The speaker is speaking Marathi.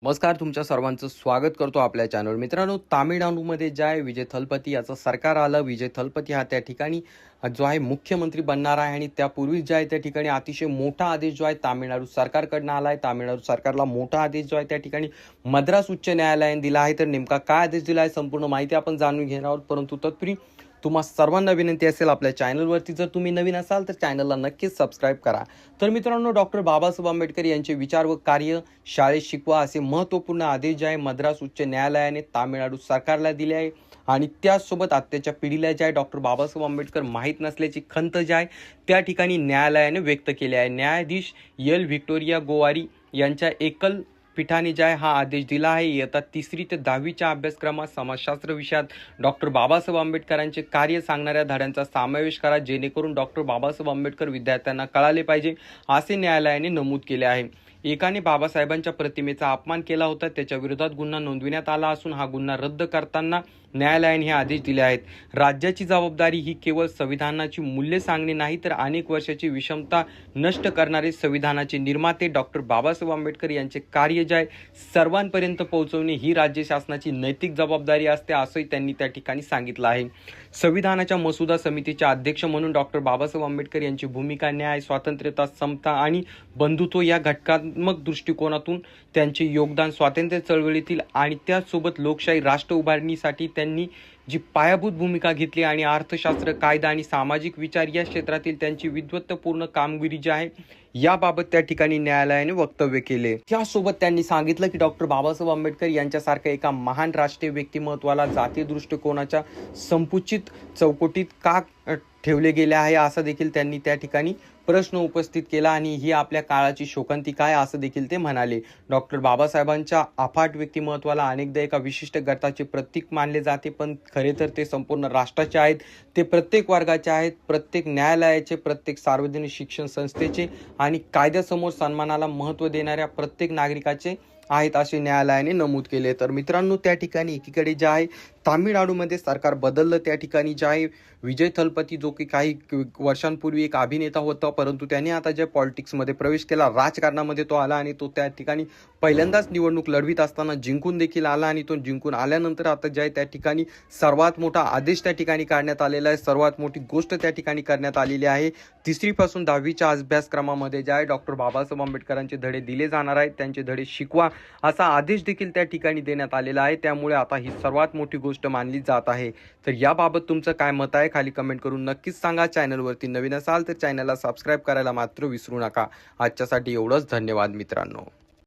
नमस्कार, तुमच्या सर्वांचं स्वागत करतो आपल्या चॅनल. मित्रांनो, तामिळनाडूमध्ये जे आहे विजय थलपती याचं सरकार आलं. विजय थलपती हा त्या ठिकाणी जो आहे मुख्यमंत्री बनणार आहे आणि त्यापूर्वी जे आहे त्या ठिकाणी अतिशय मोठा आदेश जो आहे तामिळनाडू सरकारकडनं आला आहे. तामिळनाडू सरकारला मोठा आदेश जो आहे त्या ठिकाणी मद्रास उच्च न्यायालयाने दिला आहे. तर नेमका काय आदेश दिला आहे संपूर्ण माहिती आपण जाणून घेणार आहोत. परंतु तत्पूर्वी तुम्हा सर्वांना विनंती असेल, आपल्या चॅनलवरती जर तुम्ही नवीन असाल तर चॅनलला नक्कीच सबस्क्राईब करा. तर मित्रांनो, डॉक्टर बाबासाहेब आंबेडकर यांचे विचार व कार्य शाळेत शिकवा असे महत्त्वपूर्ण आदेश जे आहे मद्रास उच्च न्यायालयाने तामिळनाडू सरकारला दिले आहे. आणि त्याचसोबत आत्ताच्या पिढीला जे आहे डॉक्टर बाबासाहेब आंबेडकर माहीत नसल्याची खंत जी आहे त्या ठिकाणी न्यायालयाने व्यक्त केली आहे. न्यायाधीश एल व्हिक्टोरिया गोवारी यांच्या एकल पीठाने जे आहे हा आदेश दिला आहे. इयत्ता 3री ते 10वीच्या अभ्यासक्रमात समाजशास्त्र विषयात डॉक्टर बाबासाहेब आंबेडकरांचे कार्य सांगणाऱ्या धड्यांचा समावेश करा, जेणेकरून डॉक्टर बाबासाहेब आंबेडकर विद्यार्थ्यांना कळाले पाहिजे, असे न्यायालयाने नमूद केले आहे. एकाने बाबासाहेबांच्या प्रतिमेचा अपमान केला होता, त्याच्या विरोधात गुन्हा नोंदविण्यात आला असून हा गुन्हा रद्द करताना न्यायालयाने हे आदेश दिले आहेत. राज्याची जबाबदारी ही केवळ संविधानाची मूल्ये सांगणे नाही, तर अनेक वर्षाची विषमता नष्ट करणारे संविधानाचे निर्माते डॉक्टर बाबासाहेब आंबेडकर यांचे कार्य जे आहे सर्वांपर्यंत पोहोचवणे ही राज्य शासनाची नैतिक जबाबदारी असते, असंही त्यांनी त्या ठिकाणी सांगितलं आहे. संविधानाच्या मसुदा समितीचे अध्यक्ष म्हणून डॉक्टर बाबासाहेब आंबेडकर यांची भूमिका न्याय, स्वातंत्र्यता, समता आणि बंधुत्व या घटकात्मक दृष्टिकोनातून त्यांचे योगदान स्वातंत्र्य चळवळीतील आणि त्याचसोबत लोकशाही राष्ट्र उभारणीसाठी त्यांनी जी पायाभूत भूमिका घेतली आणि अर्थशास्त्र, कायदा आणि सामाजिक विचार या क्षेत्रातील त्यांची विद्वत्तापूर्ण कामगिरी जी आहे याबाबत त्या ठिकाणी न्यायालयाने वक्तव्य केले. त्यासोबत त्यांनी सांगितलं की डॉक्टर बाबासाहेब आंबेडकर यांच्यासारख्या एका महान राष्ट्रीय व्यक्तिमत्वाला जातीय दृष्टिकोनाच्या संकुचित चौकटीत का ठेवले गेले आहे, असं देखील त्यांनी त्या ठिकाणी प्रश्न उपस्थित केला आणि ही आपल्या काळाची शोकांतिका आहे, असं देखील ते म्हणाले. डॉक्टर बाबासाहेबांच्या अफाट व्यक्तिमत्वाला अनेकदा एका विशिष्ट गटाचे प्रतीक मानले जाते, पण खरे तर ते संपूर्ण राष्ट्राचे आहेत. ते प्रत्येक वर्गाचे आहेत, प्रत्येक न्यायालयाचे, प्रत्येक सार्वजनिक शिक्षण संस्थेचे आणि कायद्यासमोर सन्मानाला महत्त्व देणाऱ्या प्रत्येक नागरिकाचे आहेत, असे न्यायालयाने नमूद केले. तर मित्रांनो, त्या ठिकाणी एकीकडे जे आहे तामिळनाडूमध्ये सरकार बदललं, त्या ठिकाणी जे आहे विजय थलपती जो की काही वर्षांपूर्वी एक अभिनेता होता, परंतु त्याने आता जे पॉलिटिक्समध्ये प्रवेश केला, राजकारणामध्ये तो आला आणि तो त्या ठिकाणी पहिल्यांदाच निवडणूक लढवित असताना जिंकून देखील आला आणि तो जिंकून आल्यानंतर आता जे आहे त्या ठिकाणी सर्वात मोठा आदेश त्या ठिकाणी काढण्यात आलेला आहे. सर्वात मोठी गोष्ट त्या ठिकाणी करण्यात आलेली आहे. 3री पासून 10वीच्या अभ्यासक्रमामध्ये जे आहे डॉक्टर बाबासाहेब आंबेडकरांचे धडे दिले जाणार आहेत, त्यांचे धडे शिकवा असा आदेश देखील त्या ठिकाणी देण्यात आलेला आहे. त्यामुळे आता ही सर्वात मोठी गोष्ट मानली जात आहे. तर याबाबत तुमचं काय मत आहे खाली कमेंट करून नक्कीच सांगा. चॅनलवरती नवीन असाल तर चॅनलला सबस्क्राईब करायला मात्र विसरू नका. आजच्यासाठी एवढंच. धन्यवाद मित्रांनो.